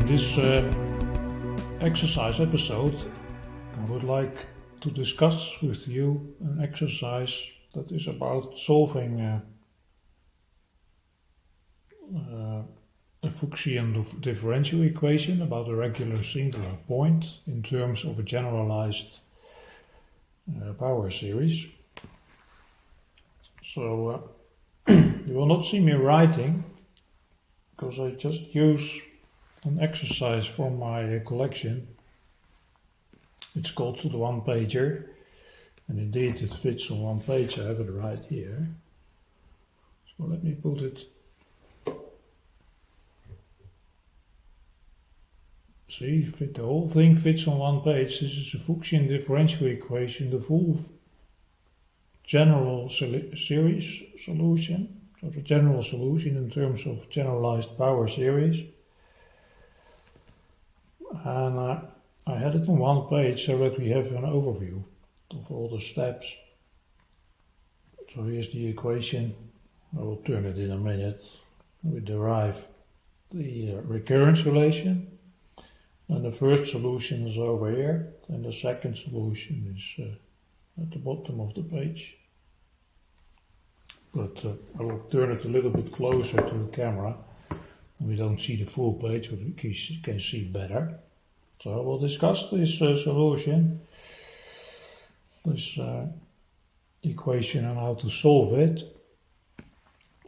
In this exercise episode, I would like to discuss with you an exercise that is about solving a Fuchsian differential equation about a regular singular point in terms of a generalized power series. So you will not see me writing because I just use an exercise from my collection. It's called the one-pager, and indeed it fits on one page. I have it right here. So let me put it. See, the whole thing fits on one page. This is a Fuchsian differential equation, the full general series solution. So the general solution in terms of generalized power series. And I had it on one page so that we have an overview of all the steps. So here's the equation. I will turn it in a minute. We derive the recurrence relation. And the first solution is over here, and the second solution is at the bottom of the page. But I will turn it a little bit closer to the camera. We don't see the full page, but we can see better. So I will discuss this solution, this equation, and how to solve it.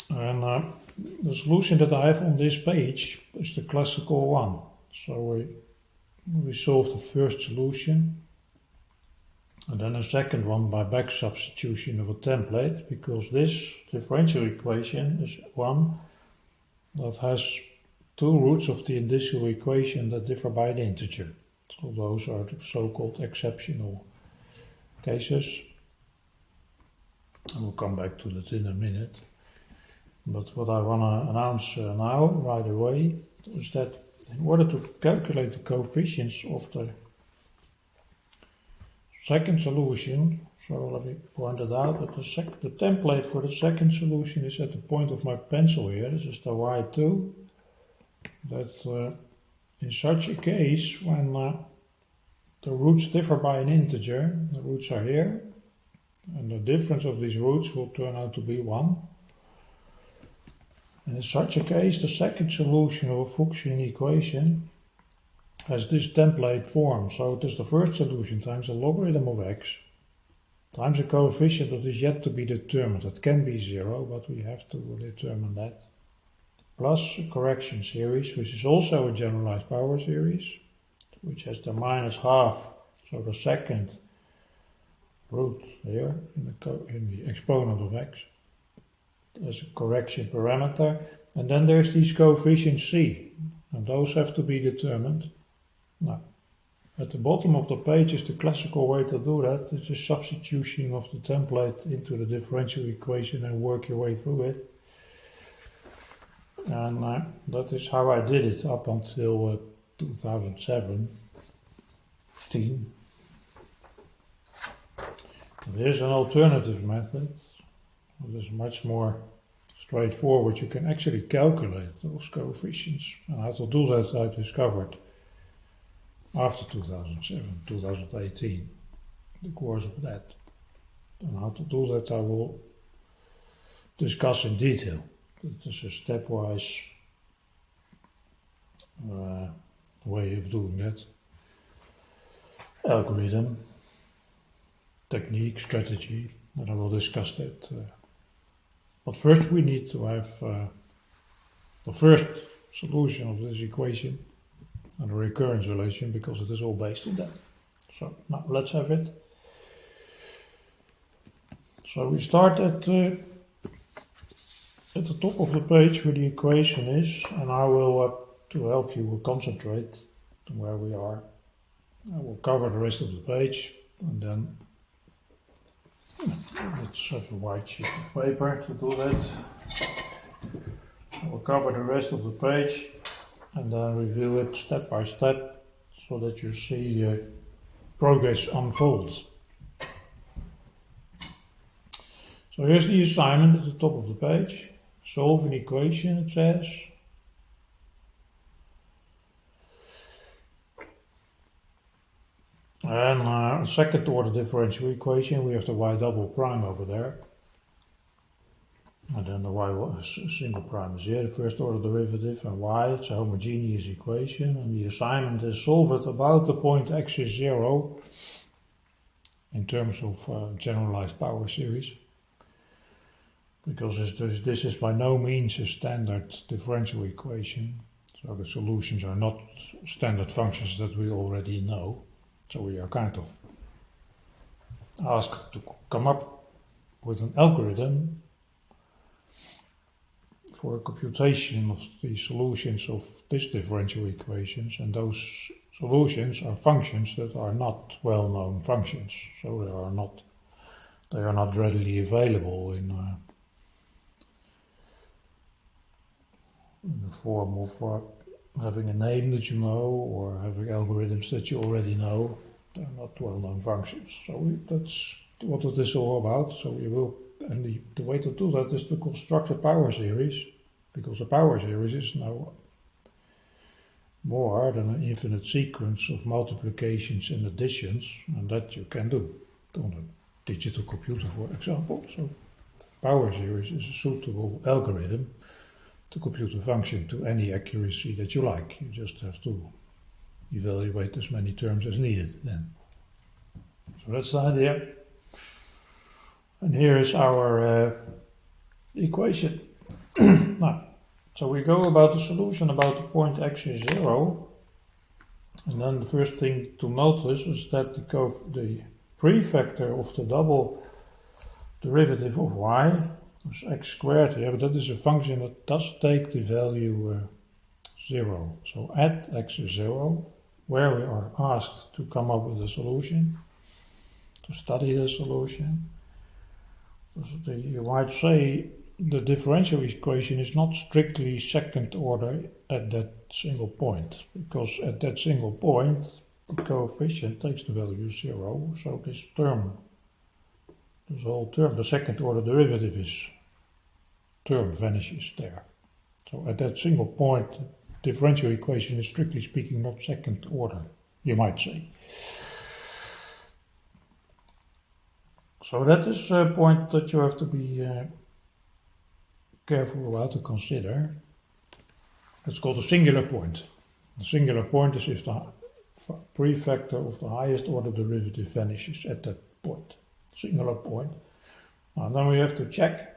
And the solution that I have on this page is the classical one. So we solve the first solution, and then a second one by back substitution of a template, because this differential equation is one that has two roots of the indicial equation that differ by an integer. So those are the so-called exceptional cases. I will come back to that in a minute. But what I want to announce now, right away, is that in order to calculate the coefficients of the second solution, so let me point it out, that the template for the second solution is at the point of my pencil here. This is the y2. That in such a case, when the roots differ by an integer, the roots are here, and the difference of these roots will turn out to be 1. And in such a case, the second solution of a Fuchsian equation has this template form. So it is the first solution times the logarithm of x times a coefficient that is yet to be determined. That can be 0, but we have to determine that. Plus a correction series, which is also a generalized power series, which has the minus half, so the second root here in the exponent of x as a correction parameter. And then there's these coefficients c, and those have to be determined. Now, at the bottom of the page is the classical way to do that. It's a substitution of the template into the differential equation and work your way through it. And that is how I did it up until 2017. There's an alternative method. It is much more straightforward. You can actually calculate those coefficients. And how to do that I discovered after 2007, 2018, the course of that. And how to do that I will discuss in detail. It is a stepwise way of doing that. Algorithm, technique, strategy, and I will discuss that. But first we need to have the first solution of this equation and the recurrence relation, because it is all based on that. So now let's have it. So we start at the top of the page where the equation is, and I will, to help you, concentrate on where we are. I will cover the rest of the page, and then let's have a white sheet of paper to do that. I will cover the rest of the page and then review it step by step so that you see progress unfolds. So here's the assignment at the top of the page. Solve an equation, it says. And second order differential equation, we have the y double prime over there. And then the y single prime is here, the first order derivative, and y, it's a homogeneous equation, and the assignment is solve it about the point x is 0 in terms of generalized power series. Because this is by no means a standard differential equation, so the solutions are not standard functions that we already know. So we are kind of asked to come up with an algorithm for a computation of the solutions of these differential equations, and those solutions are functions that are not well-known functions, so they are not readily available in the form of having a name that you know or having algorithms that you already know. They're not well-known functions. So that's what it is all about. So we will, and the way to do that is to construct a power series, because a power series is no more than an infinite sequence of multiplications and additions, and that you can do on a digital computer, for example. So power series is a suitable algorithm to compute a function to any accuracy that you like. You just have to evaluate as many terms as needed then. So that's the idea. And here is our equation. Now, so we go about the solution about the point x is 0. And then the first thing to notice is that the prefactor of the double derivative of y is x squared here, but that is a function that does take the value 0. So at x is 0, where we are asked to come up with a solution, to study the solution. So you might say the differential equation is not strictly second order at that single point, because at that single point the coefficient takes the value 0, so this whole term, the second order derivative term vanishes there. So at that single point, the differential equation is strictly speaking not second order, you might say. So that is a point that you have to be careful about to consider. It's called a singular point. The singular point is if the prefactor of the highest order derivative vanishes at that point. Singular point. Now then we have to check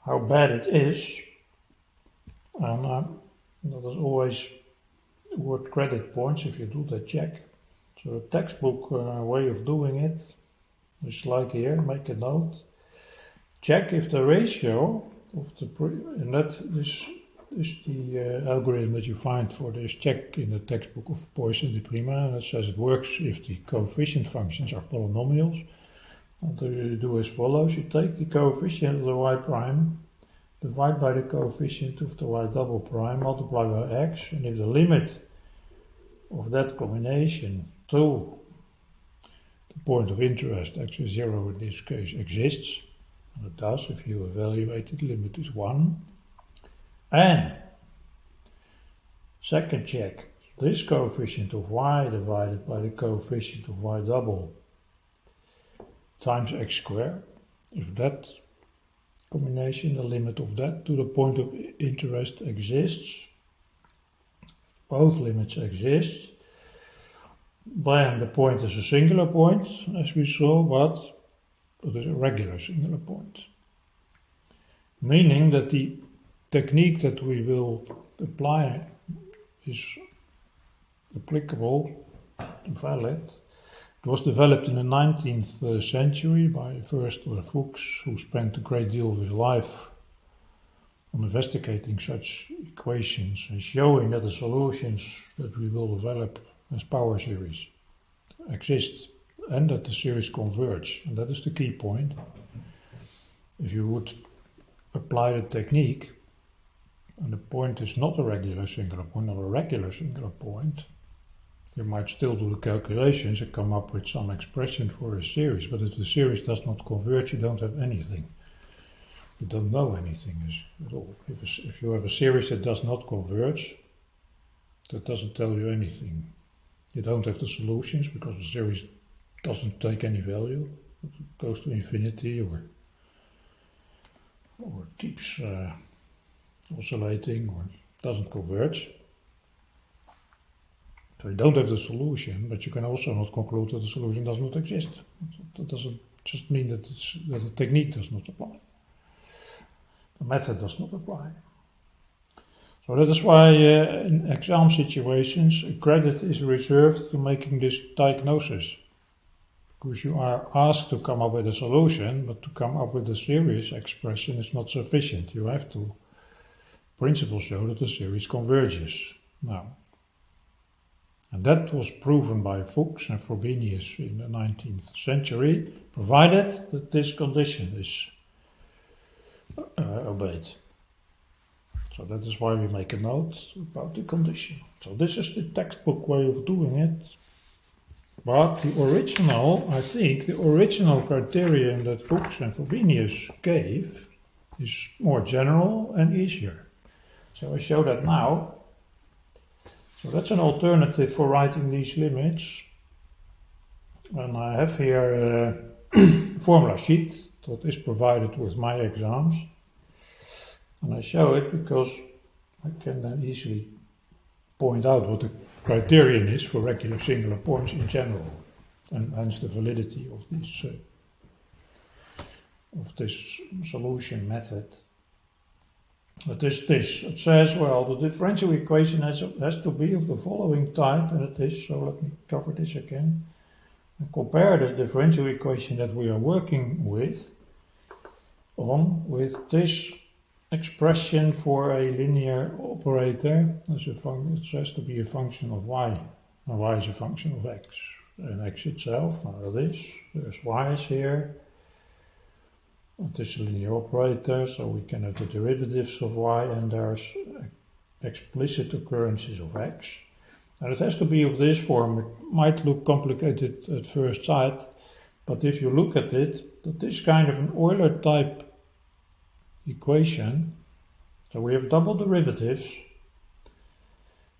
how bad it is, and that is always worth credit points if you do that check. So the textbook way of doing it is like here, make a note. Check if the ratio of the, and that is the algorithm that you find for this check in the textbook of Poisson de Prima, and it says it works if the coefficient functions are polynomials. What you do as follows: you take the coefficient of the y prime, divide by the coefficient of the y double prime, multiply by x, and if the limit of that combination to the point of interest, x is 0 in this case, exists, and it does if you evaluate it, the limit is 1. And second check, this coefficient of y divided by the coefficient of y double times x squared, if that combination, the limit of that to the point of interest exists, both limits exist, then the point is a singular point, as we saw, but it is a regular singular point. Meaning that the technique that we will apply is applicable, valid. It was developed in the 19th century by first Fuchs, who spent a great deal of his life on investigating such equations and showing that the solutions that we will develop as power series exist and that the series converge. And that is the key point. If you would apply the technique and the point is not a regular singular point, not a regular singular point, you might still do the calculations and come up with some expression for a series, but if the series does not converge, you don't have anything. You don't know anything at all. If you have a series that does not converge, that doesn't tell you anything. You don't have the solutions because the series doesn't take any value. It goes to infinity or keeps oscillating or doesn't converge. So you don't have the solution, but you can also not conclude that the solution does not exist. That doesn't just mean that the technique does not apply. The method does not apply. So that is why in exam situations credit is reserved to making this diagnosis. Because you are asked to come up with a solution, but to come up with a series expression is not sufficient. You have to, in principle, show that the series converges. Now, and that was proven by Fuchs and Frobenius in the 19th century, provided that this condition is obeyed. So that is why we make a note about the condition. So this is the textbook way of doing it. But the original, I think, the original criterion that Fuchs and Frobenius gave is more general and easier. So I show that now. So that's an alternative for writing these limits. And I have here a formula sheet that is provided with my exams. And I show it because I can then easily point out what the criterion is for regular singular points in general, and hence the validity of this solution method. It is this. It says, well, the differential equation has to be of the following type, and it is, so let me cover this again, and compare the differential equation that we are working with this expression for a linear operator. It has to be a function of y, and y is a function of x, and x itself, now there's y's here. It is a linear operator, so we can have the derivatives of y, and there's explicit occurrences of x. And it has to be of this form. It might look complicated at first sight, but if you look at it, that is kind of an Euler type equation. So we have double derivatives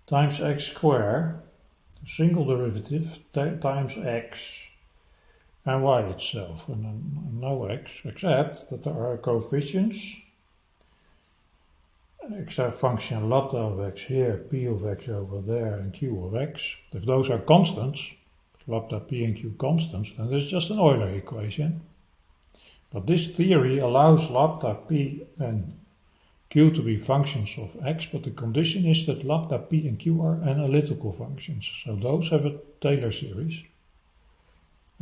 times x squared, single derivative times x, and y itself, and no x, except that there are coefficients, except function lambda of x here, p of x over there, and q of x. If those are constants, lambda, p, and q constants, then it's just an Euler equation. But this theory allows lambda, p, and q to be functions of x, but the condition is that lambda, p, and q are analytical functions. So those have a Taylor series,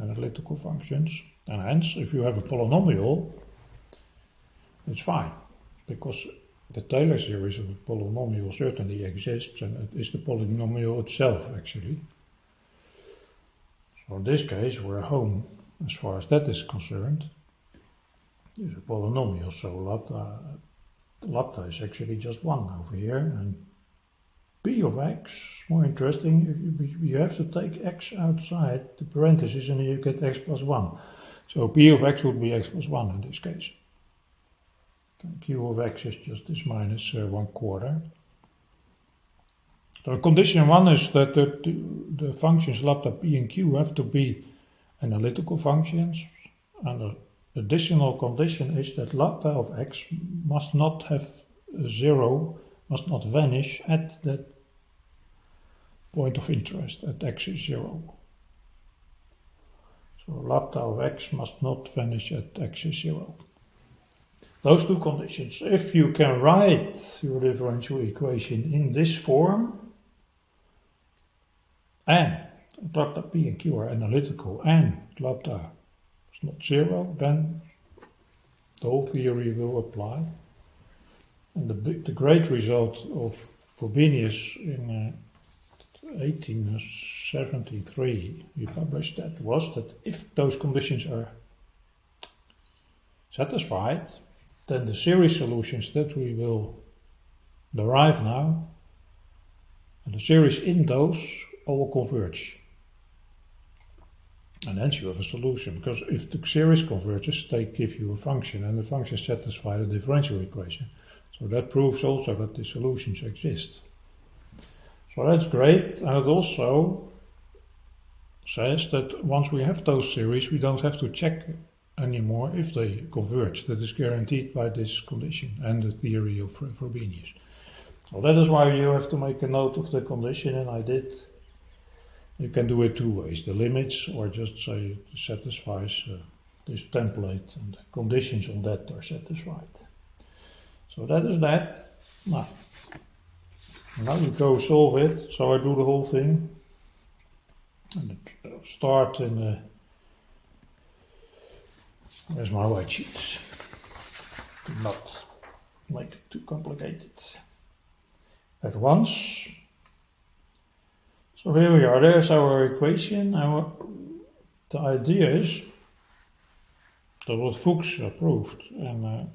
analytical functions, and hence if you have a polynomial, it's fine, because the Taylor series of a polynomial certainly exists, and it is the polynomial itself actually. So in this case we're home as far as that is concerned. It's a polynomial, so lambda is actually just 1 over here, and p of x, more interesting, you have to take x outside the parentheses and you get x plus 1. So p of x would be x plus 1 in this case. And q of x is just this minus 1/4. So condition 1 is that the functions lambda, p, and q have to be analytical functions, and the additional condition is that lambda of x must not have 0, must not vanish at that point of interest, at x is 0. So lambda of x must not vanish at x is 0. Those two conditions. If you can write your differential equation in this form, and lambda, p, and q are analytical, and lambda is not 0, then the whole theory will apply. And the great result of Frobenius in 1873, he published that, was that if those conditions are satisfied, then the series solutions that we will derive now, and the series in those, all converge. And hence you have a solution, because if the series converges, they give you a function, and the function satisfies the differential equation. So that proves also that the solutions exist. So that's great, and it also says that once we have those series, we don't have to check anymore if they converge. That is guaranteed by this condition and the theory of Frobenius. So that is why you have to make a note of the condition, and I did. You can do it two ways, the limits, or just say it satisfies this template and the conditions on that are satisfied. So that is that. Now you go solve it. So I do the whole thing. And start in the, where's my white sheets? Do not make it too complicated. At once. So here we are, there's our equation. The idea is that what Fuchs proved, and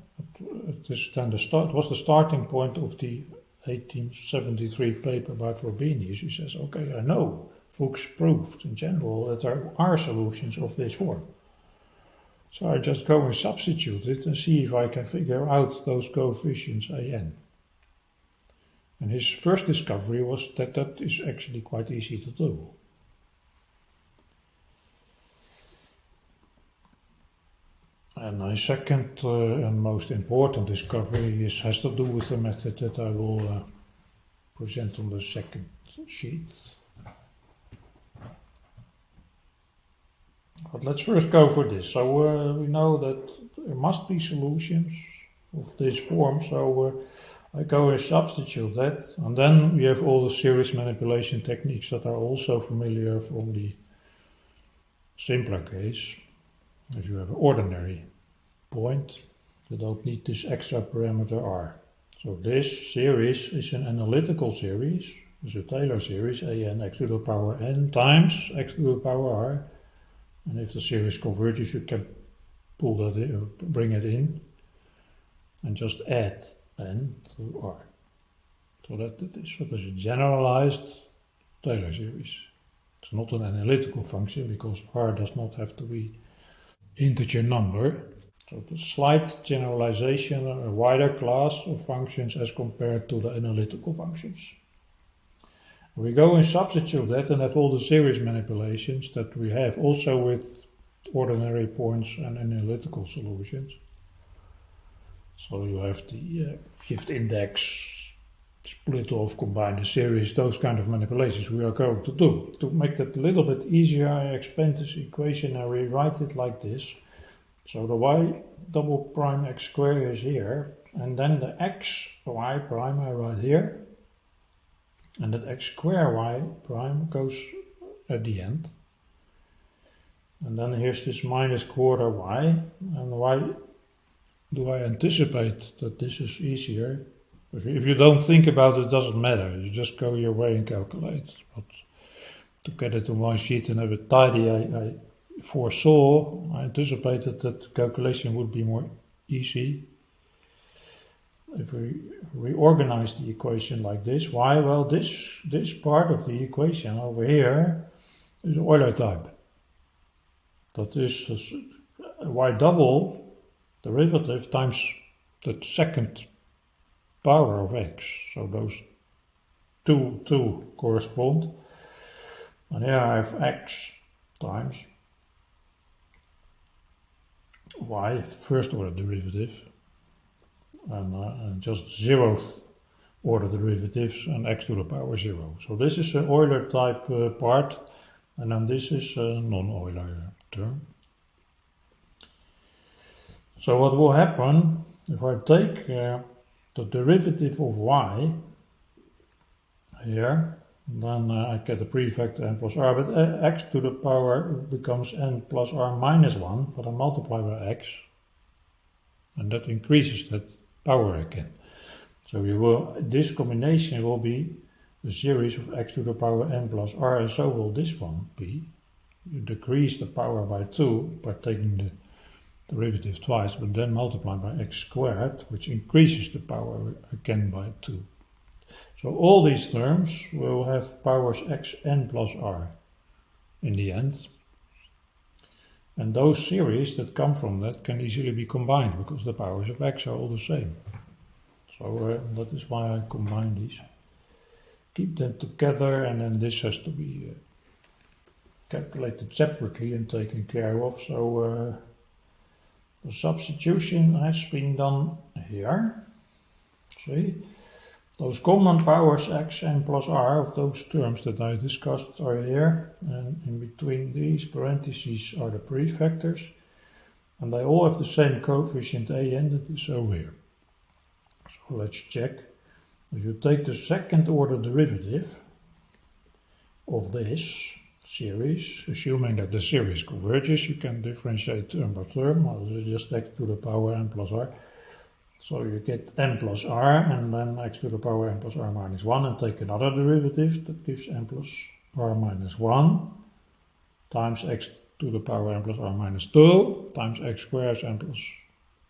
it is then was the starting point of the 1873 paper by Frobenius. He says, okay, I know Fuchs proved in general that there are solutions of this form. So I just go and substitute it and see if I can figure out those coefficients an. And his first discovery was that that is actually quite easy to do. And my second and most important discovery has to do with the method that I will present on the second sheet. But let's first go for this. So we know that there must be solutions of this form, so I go and substitute that, and then we have all the series manipulation techniques that are also familiar from the simpler case. If you have an ordinary point, you don't need this extra parameter r. So this series is an analytical series, it's a Taylor series, an x to the power n times x to the power r, and if the series converges you can pull that in, bring it in, and just add n to r. So that is a generalized Taylor series. It's not an analytical function because r does not have to be integer number. So the slight generalization, a wider class of functions as compared to the analytical functions. We go and substitute that and have all the series manipulations that we have also with ordinary points and analytical solutions. So you have the shift index, split off, combine the series, those kind of manipulations we are going to do. To make that a little bit easier, I expand this equation and rewrite it like this. So the y double prime x square is here, and then the x y prime I write here, and that x square y prime goes at the end. And then here's this minus quarter y, and why do I anticipate that this is easier? If you don't think about it, it doesn't matter. You just go your way and calculate. But to get it on one sheet and have it tidy, I anticipated that the calculation would be more easy. If we reorganize the equation like this, why? Well, this part of the equation over here is Euler type. That is y double derivative times the second power of x. So those two correspond. And here I have x times y, first order derivative, and just zeroth order derivatives and x to the power 0. So this is an Euler type part, and then this is a non-Euler term. So what will happen if I take the derivative of y here, then I get a prefect n plus r, but x to the power becomes n plus r minus 1, but I multiply by x, and that increases that power again. So this combination will be a series of x to the power n plus r, and so will this one be. You decrease the power by 2 by taking the derivative twice, but then multiply by x squared, which increases the power again by 2. So all these terms will have powers xn plus r in the end. And those series that come from that can easily be combined because the powers of x are all the same. So that is why I combine these. Keep them together, and then this has to be calculated separately and taken care of. So the substitution has been done here. See, those common powers x, n plus r of those terms that I discussed are here, and in between these parentheses are the prefactors, and they all have the same coefficient a n that is over here. So let's check. If you take the second order derivative of this series, assuming that the series converges, you can differentiate term by term. Well, this is just x to the power n plus r. So you get n plus r, and then x to the power n plus r minus 1, and take another derivative that gives n plus r minus 1 times x to the power n plus r minus 2 times x squared n plus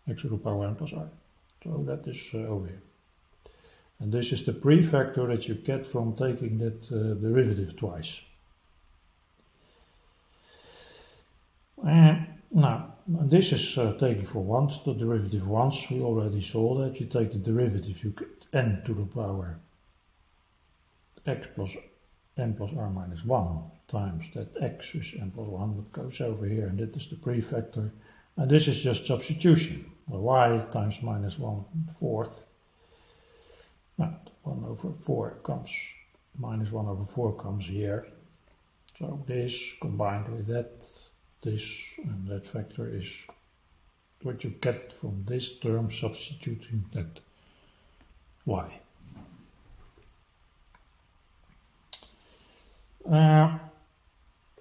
x to the power n plus r. So that is over here. And this is the prefactor that you get from taking that derivative twice. Now, this is taken for once, the derivative once. We already saw that. You take the derivative, you get n to the power x plus n plus r minus 1 times that x is n plus 1 that goes over here, and that is the prefactor. And this is just substitution. Y times minus 1/4. Now, 1 over 4 comes, minus 1 over 4 comes here. So this combined with that, this, and that factor is what you get from this term substituting that y. Now,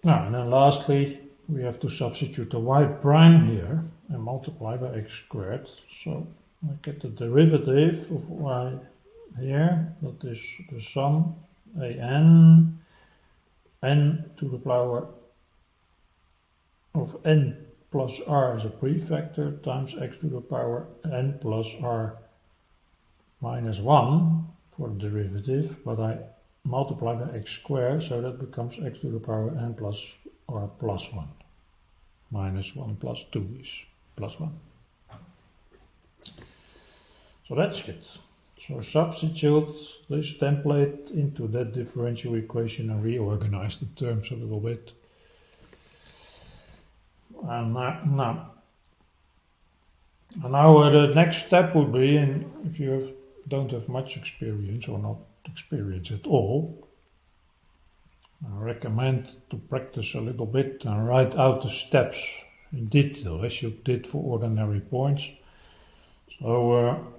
and then lastly, we have to substitute the y prime here and multiply by x squared. So I get the derivative of y here, that is the sum an n to the power of n plus r as a prefactor times x to the power n plus r minus 1 for the derivative, but I multiply by x squared, so that becomes x to the power n plus r plus 1. Minus 1 plus 2 is plus 1. So that's it. So substitute this template into that differential equation and reorganize the terms a little bit. And now the next step would be, and if you don't have much experience or not experience at all, I recommend to practice a little bit and write out the steps in detail as you did for ordinary points. So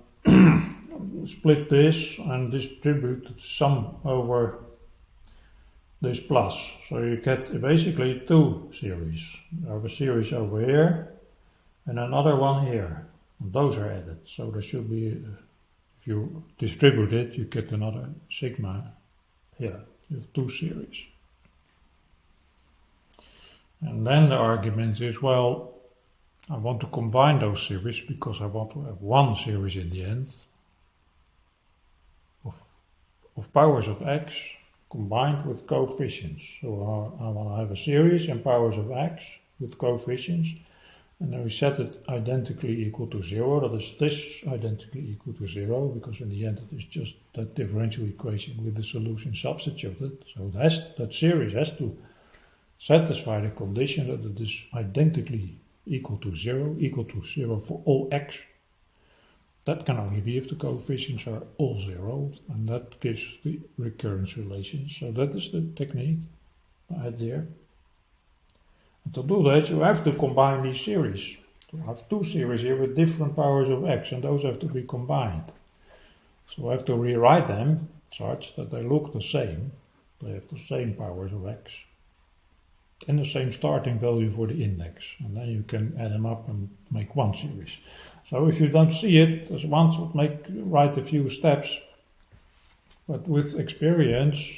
split this and distribute the sum over this plus. So you get basically two series. You have a series over here and another one here. And those are added. So there should be, if you distribute it, you get another sigma here. You have two series. And then the argument is, well, I want to combine those series because I want to have one series in the end of powers of x combined with coefficients. So I want to have a series in powers of x with coefficients, and then we set it identically equal to 0. That is this identically equal to 0, because in the end it is just that differential equation with the solution substituted. So that series has to satisfy the condition that it is identically equal to 0 for all x. That can only be if the coefficients are all 0, and that gives the recurrence relation. So that is the technique, the idea. And to do that, you have to combine these series. You have two series here with different powers of x, and those have to be combined. So I have to rewrite them such that they look the same. They have the same powers of x and the same starting value for the index. And then you can add them up and make one series. So if you don't see it, as once would write a few steps, but with experience,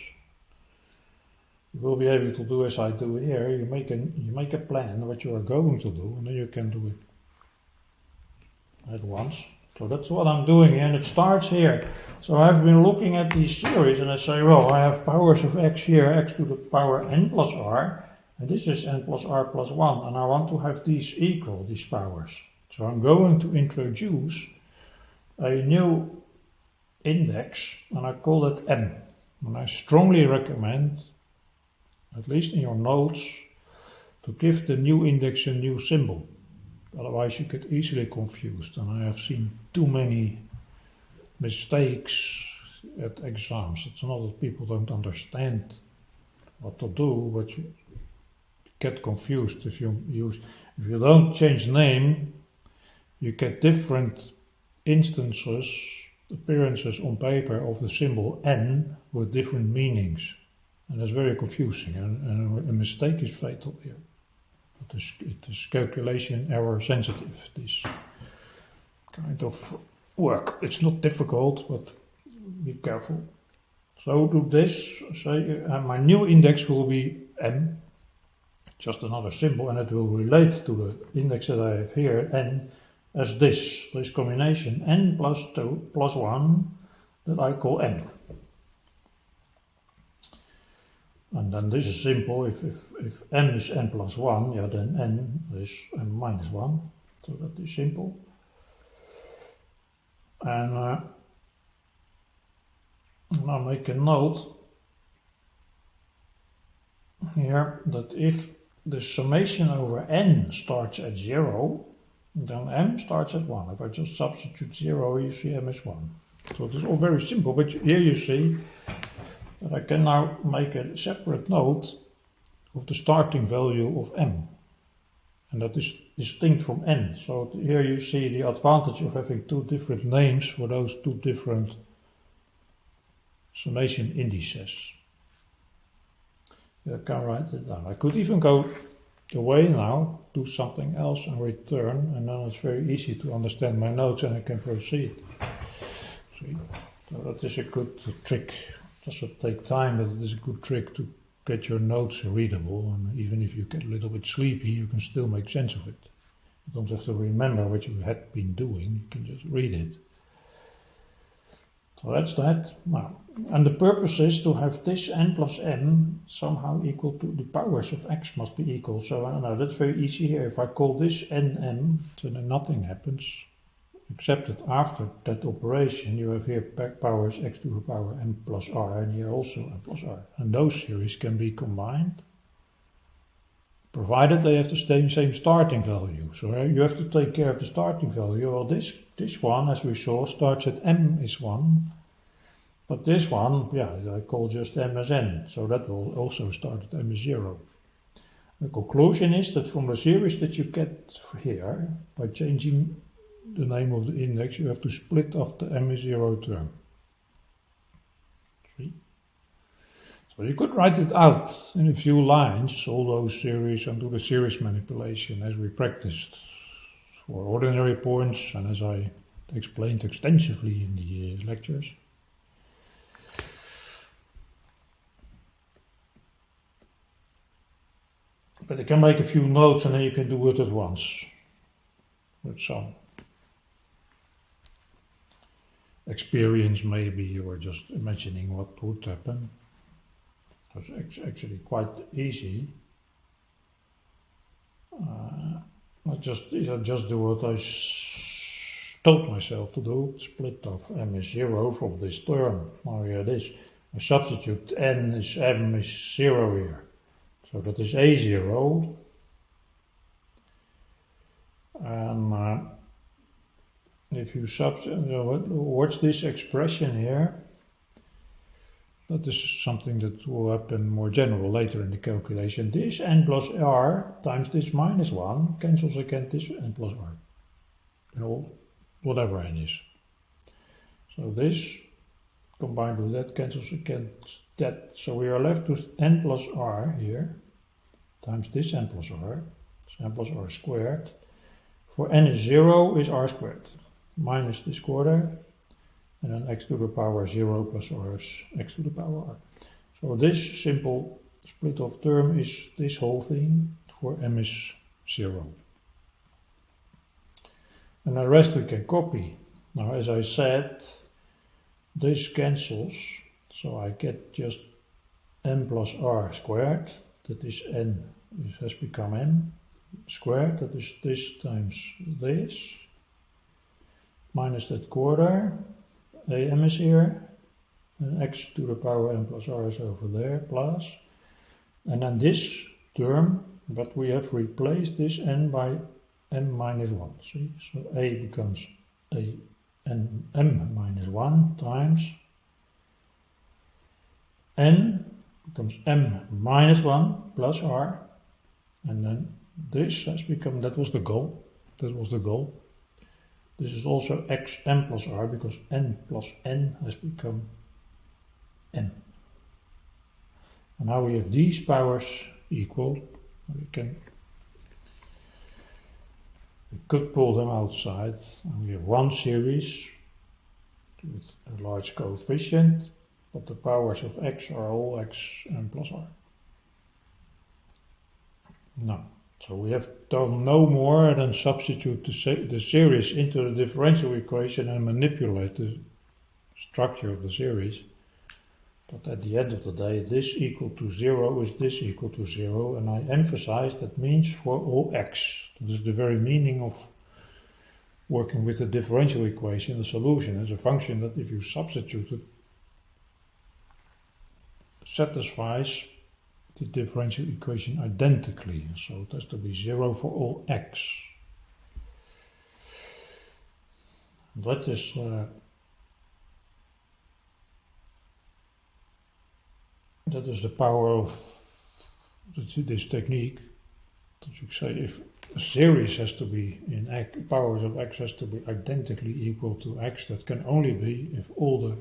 you will be able to do as I do here. You make a plan what you are going to do, and then you can do it at once. So that's what I'm doing here, and it starts here. So I've been looking at these series, and I say, well, I have powers of x here, x to the power n plus r, and this is n plus r plus 1, and I want to have these equal, these powers. So I'm going to introduce a new index, and I call it m. And I strongly recommend at least in your notes, to give the new index a new symbol. Otherwise you get easily confused, and I have seen too many mistakes at exams. It's not that people don't understand what to do, but you get confused if you don't change name, you get different appearances on paper of the symbol n with different meanings, and that's very confusing, and a mistake is fatal here. It is calculation error sensitive, this kind of work. It's not difficult, but be careful. So do this, say my new index will be n, just another symbol, and it will relate to the index that I have here, n, as this combination, n plus 2 plus 1, that I call n. And then this is simple. If n is n plus 1, yeah, then n is n minus 1. So that is simple. And now make a note here that if the summation over n starts at 0, then m starts at 1. If I just substitute 0, you see m is 1. So it is all very simple, but here you see that I can now make a separate note of the starting value of m. And that is distinct from n. So here you see the advantage of having two different names for those two different summation indices. I can write it down. I could even go away now, do something else and return, and then it's very easy to understand my notes and I can proceed. See? So that is a good trick. It doesn't take time, but it is a good trick to get your notes readable, and even if you get a little bit sleepy, you can still make sense of it. You don't have to remember what you had been doing, you can just read it. So that's that. Now, and the purpose is to have this n plus m somehow equal to the powers of x must be equal. So now that's very easy here. If I call this nm, so then nothing happens, except that after that operation you have here powers x to the power m plus r, and here also m plus r. And those series can be combined, provided they have the same starting value. So you have to take care of the starting value. Well, this one, as we saw, starts at m is 1, but this one, yeah, I call just m as n, so that will also start at m is 0. The conclusion is that from the series that you get here, by changing the name of the index, you have to split off the m is 0 term. See? So you could write it out in a few lines, all those series, and do the series manipulation as we practiced for ordinary points and as I explained extensively in the lectures. But you can make a few notes and then you can do it at once with some experience maybe, or just imagining what would happen. It's actually quite easy. I just do what I told myself to do, split off m is 0 from this term. Now here it is. I substitute m is 0 here. So that is a0. And if you watch this expression here, that is something that will happen more general later in the calculation. This n plus r times this minus 1 cancels against this n plus r. You know, whatever n is. So this combined with that cancels against that. So we are left with n plus r here times this n plus r. So n plus r squared. For n is 0 is r squared. Minus this quarter. And then x to the power 0 plus r is x to the power r. So this simple split off term is this whole thing for m is 0. And the rest we can copy. Now as I said, this cancels, so I get just n plus r squared, that is n, this has become n squared, that is this times this, minus that quarter. Am is here, and x to the power n plus r is over there, plus. And then this term, but we have replaced this n by m minus 1. See? So a becomes a n m minus 1 times n becomes m minus 1 plus r, and then this has become, that was the goal. This is also x m plus r, because n plus n has become m. And now we have these powers equal. We could pull them outside, and we have one series with a large coefficient, but the powers of x are all x m plus r. Now, so we have done no more than substitute the series into the differential equation and manipulate the structure of the series. But at the end of the day, this equal to 0 is this equal to 0, and I emphasize that means for all x. This is the very meaning of working with the differential equation. The solution is a function that, if you substitute it, satisfies the differential equation identically. So it has to be 0 for all x. That is the power of this technique. That you say, if a series has to be in x, powers of x has to be identically equal to x, that can only be if all the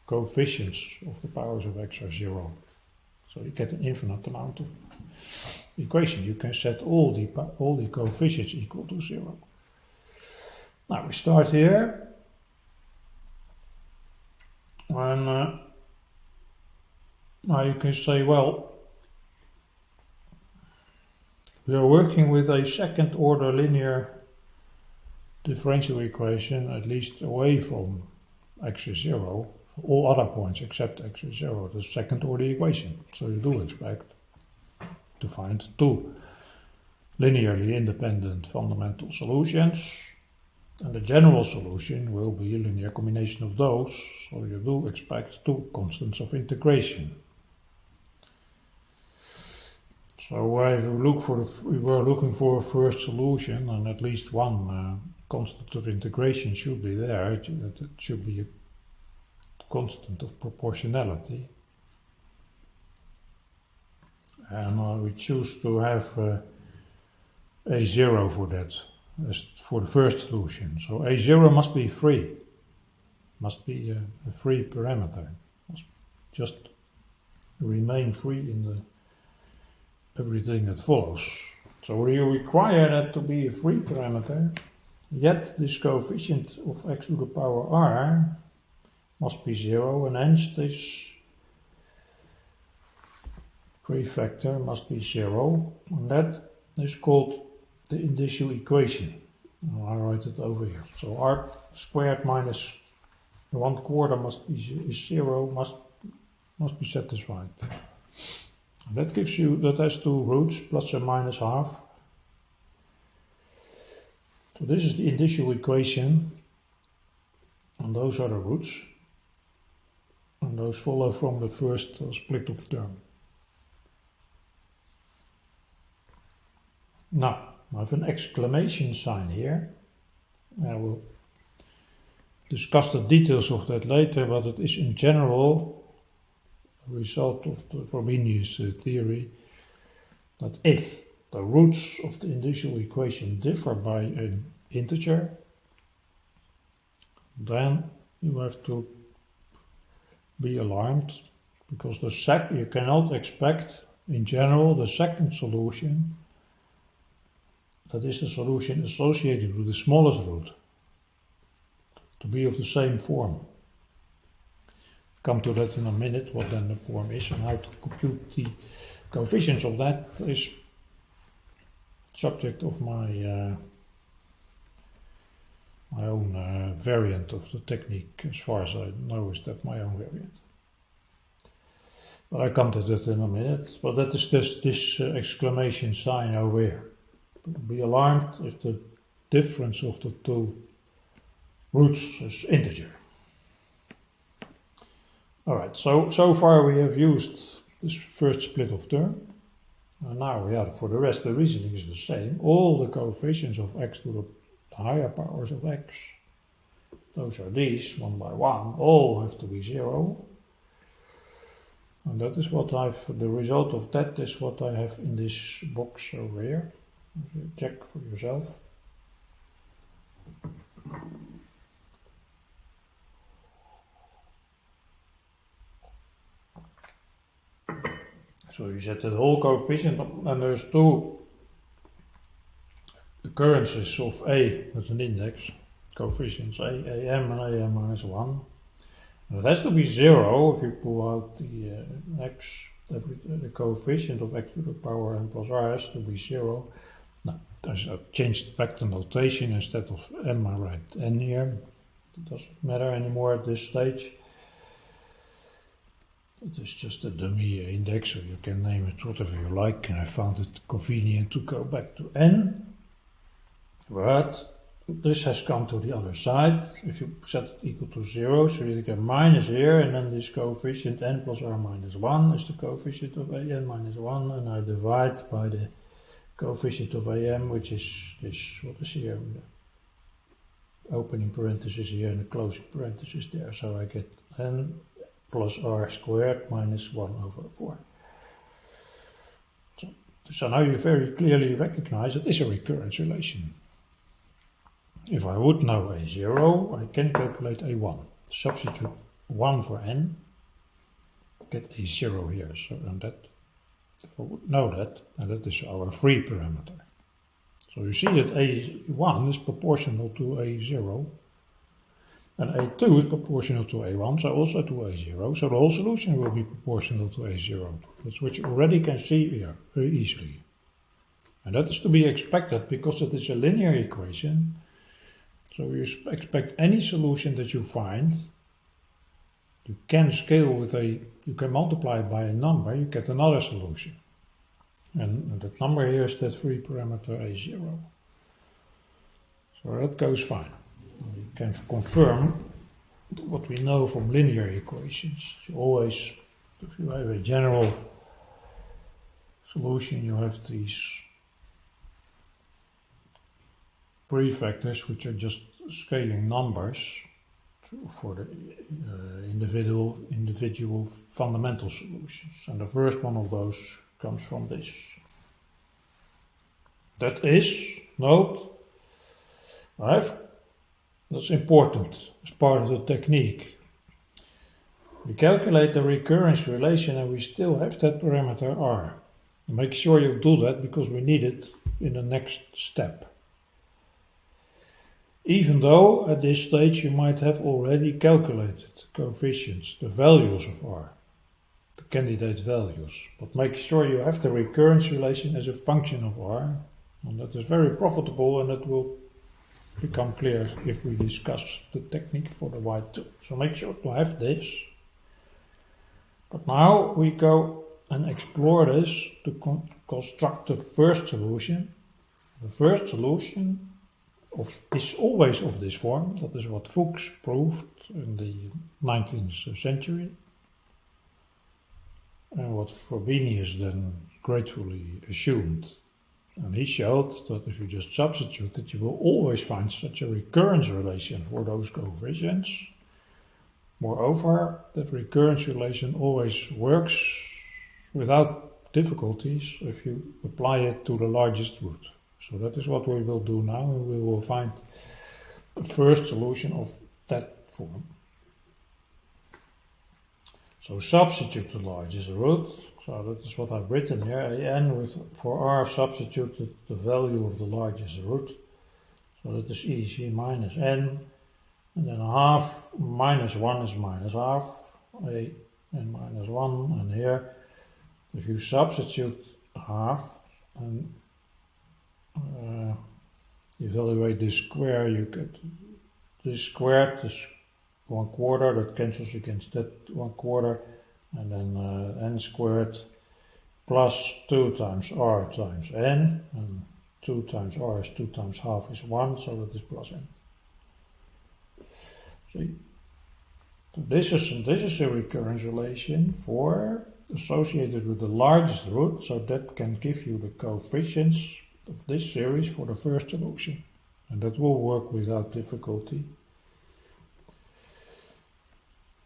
coefficients of the powers of x are 0. So you get an infinite amount of equation. You can set all the coefficients equal to 0. Now we start here, and now you can say, well, we are working with a second order linear differential equation, at least away from x is 0, for all other points except x is 0, the second order equation. So you do expect to find two linearly independent fundamental solutions, and the general solution will be a linear combination of those, so you do expect two constants of integration. So if we were looking for a first solution, and at least one constant of integration should be there. It should be a constant of proportionality. And we choose to have A0 for that, as for the first solution. So A0 must be free, must be a free parameter, must just remain free in the everything that follows. So we require that to be a free parameter, yet this coefficient of x to the power r must be 0, and hence this prefactor must be 0, and that is called the indicial equation. I'll write it over here. So r squared minus 1/4 must be 0, must be satisfied. That gives you, that has two roots, plus or minus half. So this is the indicial equation, and those are the roots, and those follow from the first split of term. Now, I have an exclamation sign here. I will discuss the details of that later, but it is in general a result of the Frobenius theory that if the roots of the indicial equation differ by an integer, then you have to be alarmed, because you cannot expect in general the second solution, that is the solution associated with the smallest root, to be of the same form. Come to that in a minute, what then the form is and how to compute the coefficients of that is subject of my own variant of the technique. As far as I know, is that my own variant. But I come to that in a minute. But that is this exclamation sign over here. Be alarmed if the difference of the two roots is integer. Alright, so far we have used this first split of term. And now, yeah, for the rest, the reasoning is the same. All the coefficients of x to the higher powers of x, those are these, one by one, all have to be 0. And that is what the result of that is what I have in this box over here. You check for yourself. So you set the whole coefficient up, and there's two occurrences of A with an index, coefficients am and am minus 1. And it has to be 0 if you pull out the the coefficient of x to the power n plus r has to be 0. Now, I've changed back the notation. Instead of m, I write n here. It doesn't matter anymore at this stage. It is just a dummy index, so you can name it whatever you like, and I found it convenient to go back to n. But this has come to the other side. If you set it equal to 0, so you get minus here, and then this coefficient n plus r minus 1 is the coefficient of an minus 1, and I divide by the coefficient of am, which is this, what is here, the opening parenthesis here and the closing parenthesis there, so I get n plus r squared minus 1 over 4. So now you very clearly recognize it is a recurrence relation. If I would know a0, I can calculate a1. Substitute 1 for n, get a0 here. So and that, if I would know that, and that is our free parameter. So you see that a1 is proportional to a0, and a2 is proportional to a1, so also to a0. So the whole solution will be proportional to a0. That's what you already can see here very easily. And that is to be expected because it is a linear equation. So you expect any solution that you find, you can scale with you can multiply it by a number, you get another solution. And that number here is that free parameter a0. So that goes fine. You can confirm what we know from linear equations. You always, if you have a general solution, you have these prefactors, which are just scaling numbers for the individual fundamental solutions. And the first one of those comes from this. That is, note, that's important as part of the technique. We calculate the recurrence relation and we still have that parameter r. Make sure you do that because we need it in the next step. Even though at this stage you might have already calculated coefficients, the values of r, the candidate values, but make sure you have the recurrence relation as a function of r, and that is very profitable, and that will become clear if we discuss the technique for the white too. So make sure to have this. But now we go and explore this to construct the first solution. The first solution is always of this form. That is what Fuchs proved in the 19th century, and what Frobenius then gratefully assumed. And he showed that if you just substitute it, you will always find such a recurrence relation for those coefficients. Moreover, that recurrence relation always works without difficulties if you apply it to the largest root. So that is what we will do now, and we will find the first solution of that form. So substitute the largest root. So that is what I've written here. An for r I've substituted the value of the largest root. So that is easy, minus n. And then half minus 1 is minus half. A and minus 1. And here, if you substitute half and evaluate this square, you get this squared is 1/4, that cancels against that 1/4, and then n squared plus 2 times r times n, and 2 times r is 2 times half is 1, so that is plus n. See? So this is a recurrence relation for associated with the largest root, so that can give you the coefficients of this series for the first solution. And that will work without difficulty.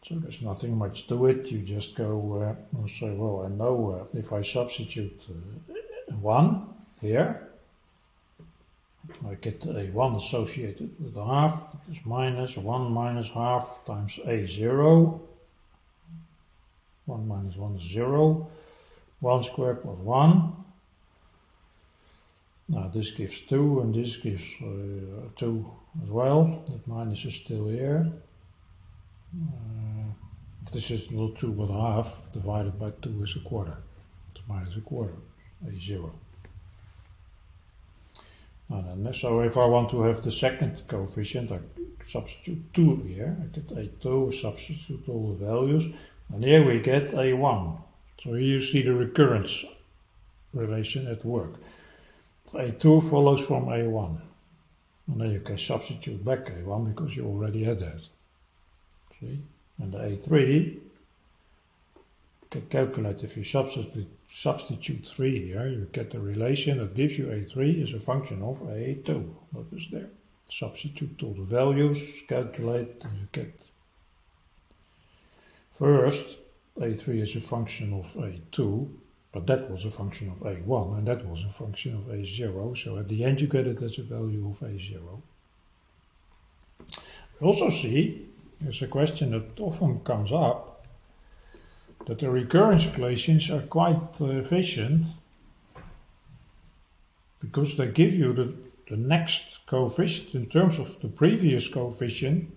So there's nothing much to it. You just go and say, well, I know if I substitute 1 here, I get a1 associated with a half. That is minus 1 minus half times a0. 1 minus 1 is 0. 1 squared plus 1. Now this gives 2 and this gives 2 as well. That minus is still here. This is not 2 but half, divided by 2 is a quarter. It's minus a quarter, a0. And then, so if I want to have the second coefficient, I substitute 2 here. I get a2, substitute all the values, and here we get a1. So here you see the recurrence relation at work. a2 follows from a1. And then you can substitute back a1 because you already had that. See? And the a3 can calculate, if you substitute 3 here, you get the relation that gives you a3 is a function of a2. That is there. Substitute all the values, calculate, and you get. First, a3 is a function of a2, but that was a function of a1, and that was a function of a0, so at the end you get it as a value of a0. We also see, there's a question that often comes up, that the recurrence relations are quite efficient because they give you the next coefficient in terms of the previous coefficient.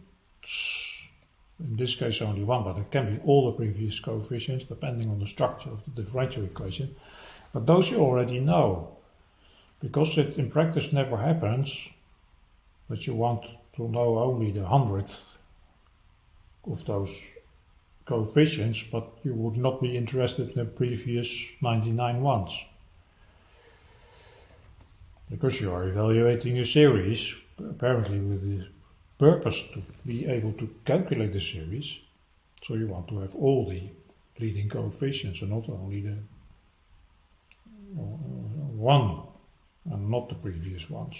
In this case only one, but it can be all the previous coefficients depending on the structure of the differential equation. But those you already know, because it in practice never happens that you want to know only the 100th of those coefficients, but you would not be interested in the previous 99 ones. Because you are evaluating a series, apparently with the purpose to be able to calculate the series, so you want to have all the leading coefficients and not only the one and not the previous ones.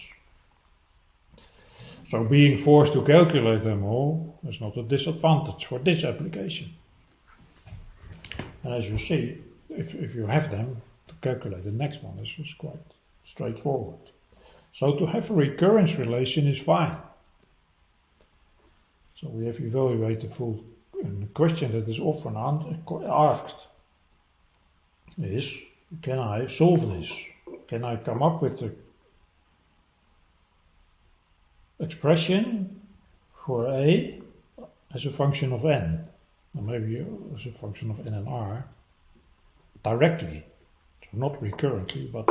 So being forced to calculate them all is not a disadvantage for this application. And as you see, if you have them, to calculate the next one is quite straightforward. So to have a recurrence relation is fine. So we have evaluated the full, and the question that is often asked is, can I solve this? Can I come up with the expression for a as a function of n, or maybe as a function of n and r, directly, so not recurrently, but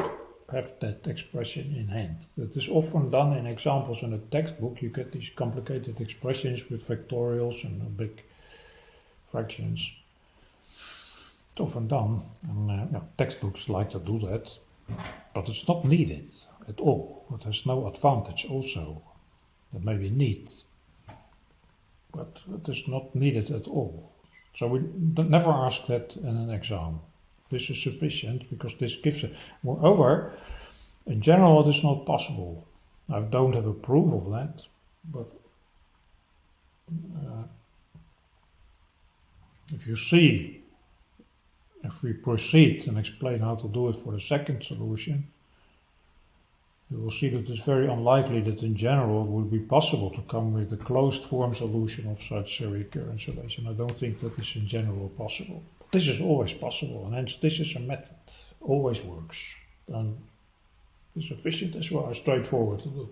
have that expression in hand. That is often done in examples in the textbook. You get these complicated expressions with factorials and big fractions. It's often done, and textbooks like to do that, but it's not needed at all. It has no advantage also. That may be neat, but it is not needed at all. So we never ask that in an exam. This is sufficient because this gives it. Moreover, in general, it is not possible. I don't have a proof of that, but if we proceed and explain how to do it for the second solution, you will see that it's very unlikely that in general it would be possible to come with a closed form solution of such a recurrence relation. I don't think that is in general possible. This is always possible, and hence this is a method. Always works. And it's efficient as well as straightforward to do.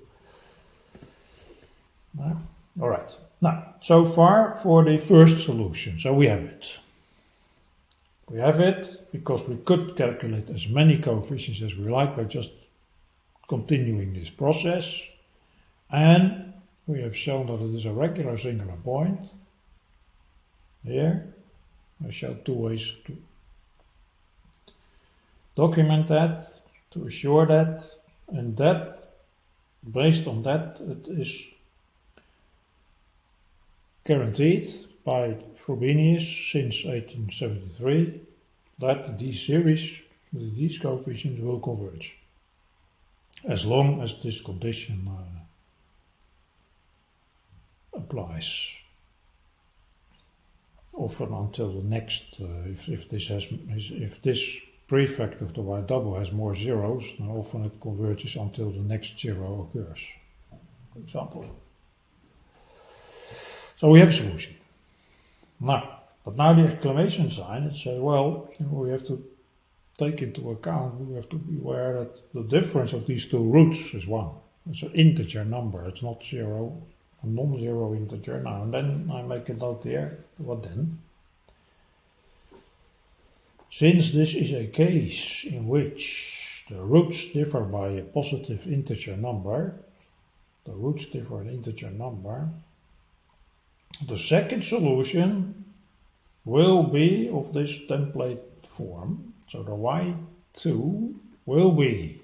Alright. Now, so far for the first solution. So we have it. We have it because we could calculate as many coefficients as we like by just continuing this process, and we have shown that it is a regular singular point. Here I showed two ways to document that, to assure that, and that, based on that, it is guaranteed by Frobenius since 1873. that these series with these coefficients will converge, as long as this condition applies. Often until the next, if this prefect of the y double has more zeros, then often it converges until the next zero occurs, for example. So we have a solution. But now the exclamation sign, it says, well, we have to take into account, we have to be aware that the difference of these two roots is 1. It's an integer number, it's not 0, a non-zero integer. Now and then I make a note here. What then? Since this is a case in which the roots differ by a positive integer number, the second solution will be of this template form. So the y2 will be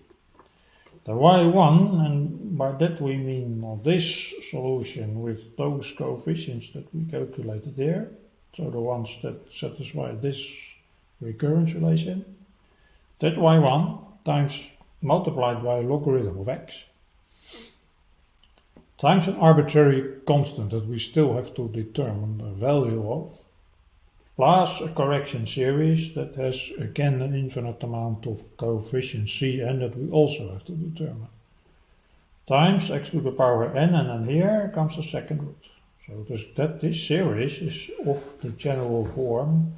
the y1, and by that we mean this solution with those coefficients that we calculated there. So the ones that satisfy this recurrence relation. That y1 times multiplied by a logarithm of x times an arbitrary constant that we still have to determine the value of, plus a correction series that has again an infinite amount of coefficients Cn that we also have to determine, times x to the power n, and then here comes the second root. So this series is of the general form,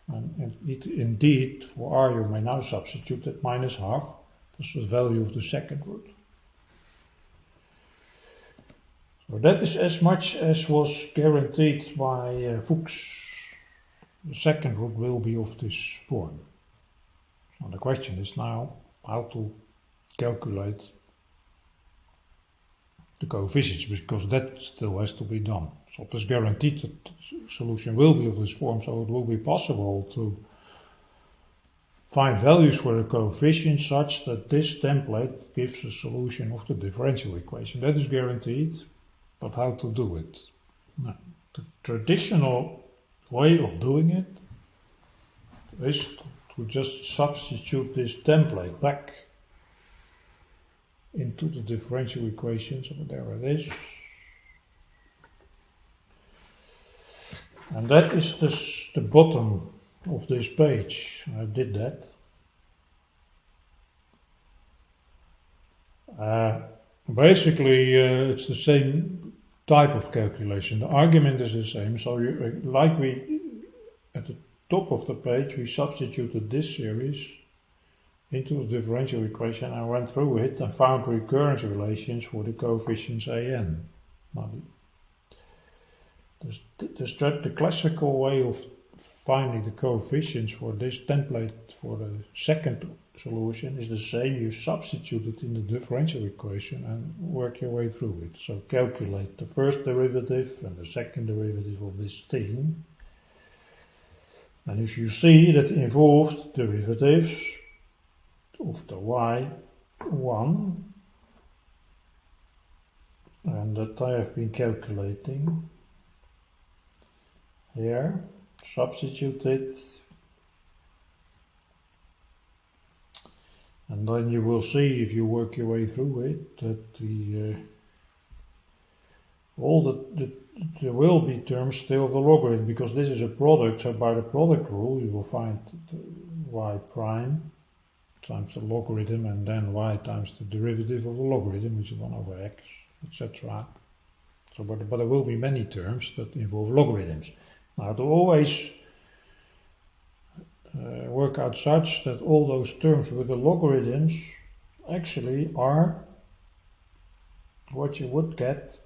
and indeed for r you may now substitute that minus half. That's the value of the second root. So that is as much as was guaranteed by Fuchs. The second root will be of this form. So the question is now how to calculate the coefficients, because that still has to be done. So it is guaranteed that the solution will be of this form, so it will be possible to find values for the coefficients such that this template gives a solution of the differential equation. That is guaranteed, but how to do it? Now, the traditional way of doing it is to just substitute this template back into the differential equation. So there it is. And that is the bottom of this page. I did that. Basically, it's the same type of calculation. The argument is the same. So at the top of the page, we substituted this series into the differential equation and went through it and found recurrence relations for the coefficients an. Now, the classical way of finding the coefficients for this template for the second solution is the same. You substitute it in the differential equation and work your way through it. So calculate the first derivative and the second derivative of this thing. And as you see, that involves derivatives of the y1, and that I have been calculating here. Substitute it, and then you will see, if you work your way through it, that there will be terms still of the logarithm, because this is a product. So by the product rule you will find y prime times the logarithm, and then y times the derivative of the logarithm, which is 1 over x, etc. So but there will be many terms that involve logarithms. Now, to always work out such that all those terms with the logarithms actually are what you would get,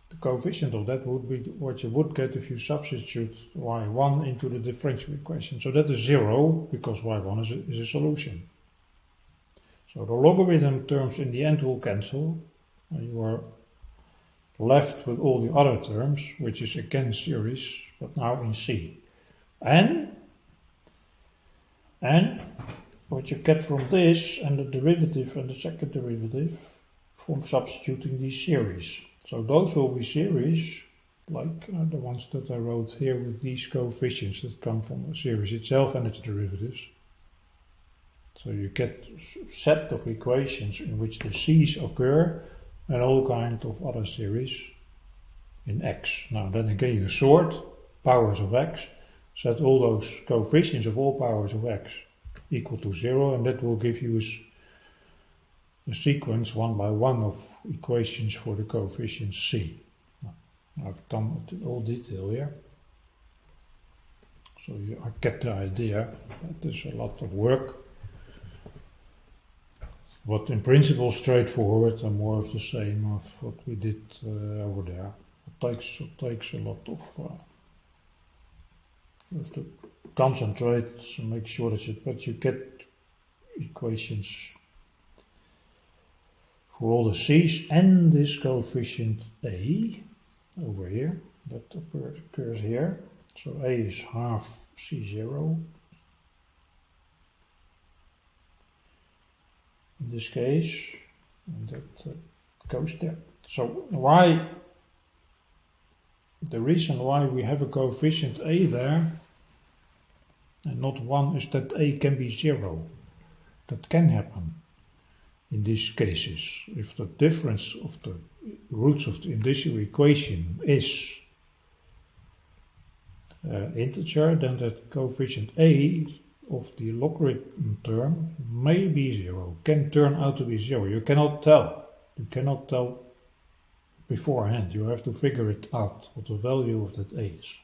the coefficient of that would be what you would get if you substitute y1 into the differential equation. So that is 0, because y1 is a solution. So the logarithm terms in the end will cancel, and you are left with all the other terms, which is again series, but now in C. And what you get from this and the derivative and the second derivative from substituting these series. So those will be series like the ones that I wrote here with these coefficients that come from the series itself and its derivatives. So you get a set of equations in which the c's occur and all kinds of other series in x. Now then again you sort powers of x, set all those coefficients of all powers of x equal to 0, and that will give you a sequence one by one of equations for the coefficient c. I've done it in all detail here, so I get the idea that there's a lot of work, but in principle straightforward and more of the same of what we did over there. It takes a lot of you have to concentrate and make sure that you get equations for all the c's and this coefficient a over here that occurs here. So a is half c0 in this case, and that goes there. So the reason why we have a coefficient a there and not 1 is that a can be 0. That can happen in these cases. If the difference of the roots of the indicial equation is integer, then that coefficient a of the logarithm term may be 0, can turn out to be 0. You cannot tell. You cannot tell beforehand. You have to figure it out, what the value of that a is.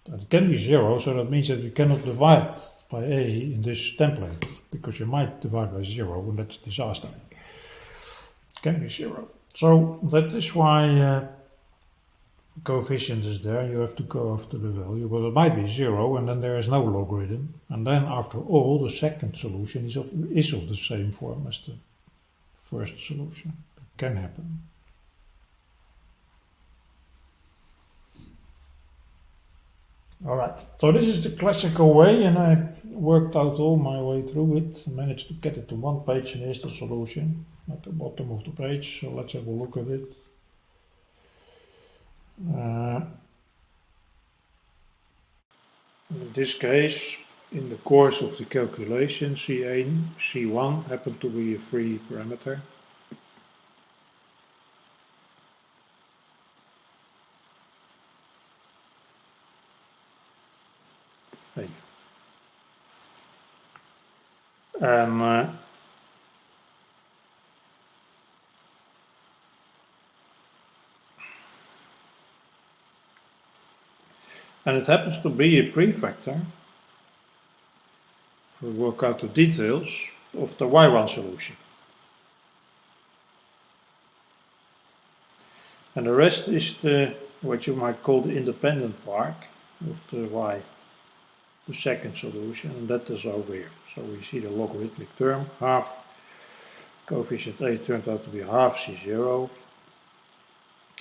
It can be 0, so that means that you cannot divide by a in this template, because you might divide by 0, and that's a disaster. It can be 0. So that is why coefficient is there. You have to go after the value, but it might be 0, and then there is no logarithm. And then after all, the second solution is of the same form as the first solution. It can happen. Alright, so this is the classical way, and I worked out all my way through it, managed to get it to one page, and here's the solution at the bottom of the page, so let's have a look at it. In this case, in the course of the calculation, C1 happened to be a free parameter. And it happens to be a prefactor, if we work out the details, of the y1 solution. And the rest is what you might call the independent part of the second solution, and that is over here. So we see the logarithmic term, half coefficient a turned out to be half c0,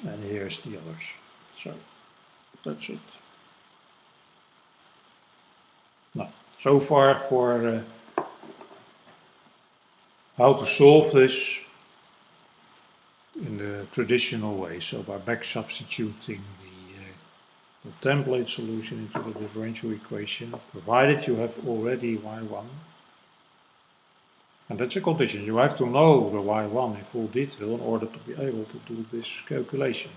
and here's the others. So that's it. Now, so far for how to solve this in the traditional way, so by back substituting the template solution into the differential equation, provided you have already y1. And that's a condition. You have to know the y1 in full detail in order to be able to do this calculation.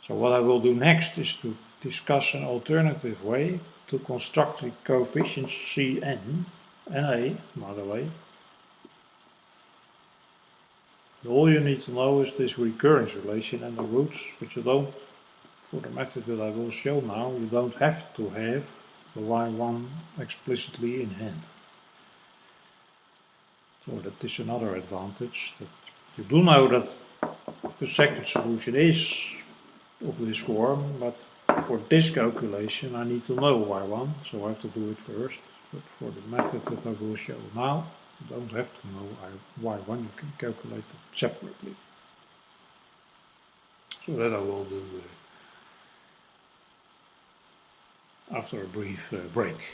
So what I will do next is to discuss an alternative way to construct the coefficients Cn and A, by the way. All you need to know is this recurrence relation and the roots, but you don't, for the method that I will show now, you don't have to have the y1 explicitly in hand. So that is another advantage, that you do know that the second solution is of this form, but for this calculation I need to know y1, so I have to do it first. But for the method that I will show now, you don't have to know y1, you can calculate it separately. So that I will do after a brief break.